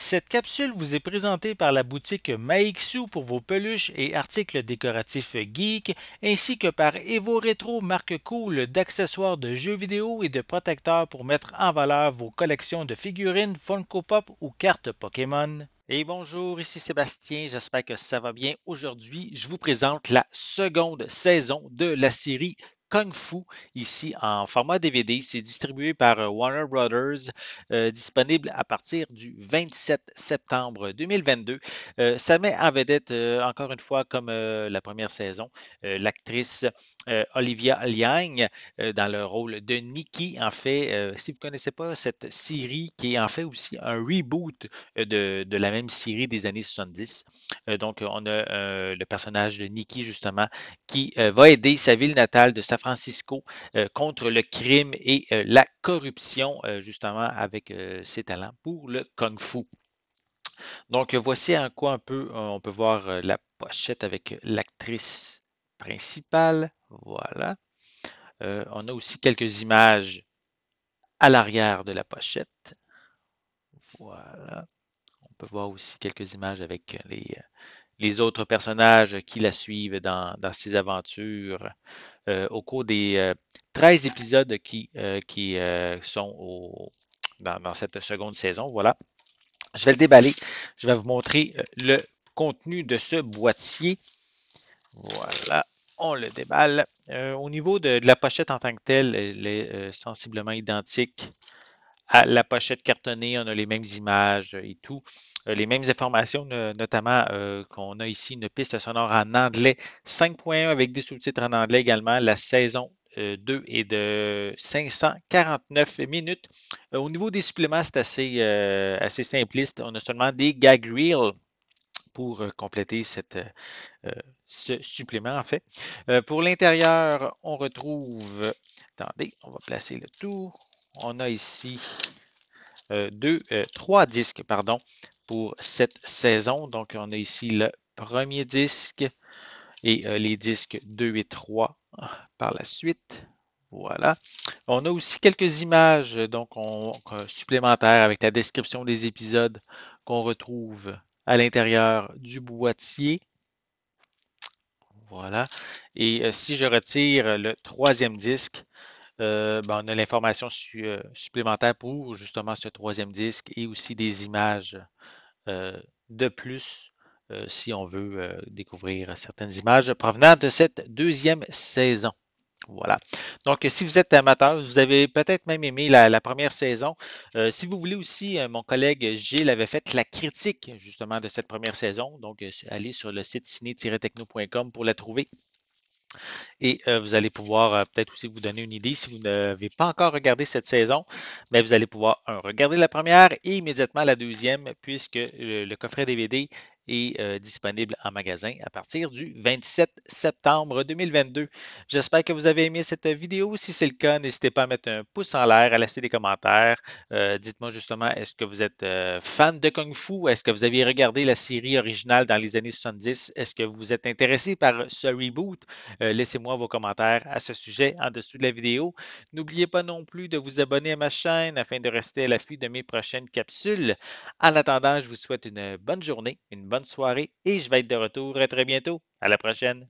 Cette capsule vous est présentée par la boutique Maixu pour vos peluches et articles décoratifs geek, ainsi que par Evo Retro, marque cool d'accessoires de jeux vidéo et de protecteurs pour mettre en valeur vos collections de figurines, Funko Pop ou cartes Pokémon. Et bonjour, ici Sébastien, j'espère que ça va bien. Aujourd'hui, je vous présente la seconde saison de la série Kung Fu, ici en format DVD. C'est distribué par Warner Brothers, disponible à partir du 27 septembre 2022. Ça met en vedette, encore une fois, comme la première saison, l'actrice Olivia Liang dans le rôle de Nikki. En fait, si vous ne connaissez pas cette série, qui est en fait aussi un reboot de la même série des années 70. Donc, on a le personnage de Nikki, justement, qui va aider sa ville natale de San Francisco contre le crime et la corruption, justement, avec ses talents pour le Kung Fu. Donc, voici en quoi un peu on peut voir la pochette avec l'actrice principale. Voilà. On a aussi quelques images à l'arrière de la pochette. Voilà. On peut voir aussi quelques images avec les autres personnages qui la suivent dans ses aventures au cours des 13 épisodes qui sont dans cette seconde saison. Voilà. Je vais le déballer. Je vais vous montrer le contenu de ce boîtier. Voilà. On le déballe. Au niveau de la pochette en tant que telle, elle est sensiblement identique à la pochette cartonnée. On a les mêmes images et tout. Les mêmes informations, notamment qu'on a ici une piste sonore en anglais 5.1 avec des sous-titres en anglais également. La saison 2 est de 549 minutes. Au niveau des suppléments, c'est assez simpliste. On a seulement des gag reels pour compléter ce supplément, en fait. Pour l'intérieur, on retrouve, attendez, on va placer le tout. On a ici trois disques, pardon, pour cette saison. Donc, on a ici le premier disque et les disques 2 et 3 par la suite. Voilà. On a aussi quelques images supplémentaires avec la description des épisodes qu'on retrouve à l'intérieur du boîtier. Voilà. Et si je retire le troisième disque, on a l'information supplémentaire pour justement ce troisième disque et aussi des images de plus si on veut découvrir certaines images provenant de cette deuxième saison. Voilà. Donc, si vous êtes amateur, vous avez peut-être même aimé la première saison. Si vous voulez aussi, mon collègue Gilles avait fait la critique justement de cette première saison. Donc, allez sur le site ciné-techno.com pour la trouver. Et vous allez pouvoir peut-être aussi vous donner une idée si vous n'avez pas encore regardé cette saison, mais vous allez pouvoir regarder la première et immédiatement la deuxième, puisque le coffret DVD est disponible en magasin à partir du 27 septembre 2022. J'espère que vous avez aimé cette vidéo. Si c'est le cas, n'hésitez pas à mettre un pouce en l'air, à laisser des commentaires. Dites-moi justement, est-ce que vous êtes fan de Kung Fu? Est-ce que vous avez regardé la série originale dans les années 70? Est-ce que vous êtes intéressé par ce reboot? Laissez-moi vos commentaires à ce sujet en dessous de la vidéo. N'oubliez pas non plus de vous abonner à ma chaîne afin de rester à l'affût de mes prochaines capsules. En attendant, je vous souhaite une bonne journée, une bonne soirée et je vais être de retour très bientôt. À la prochaine.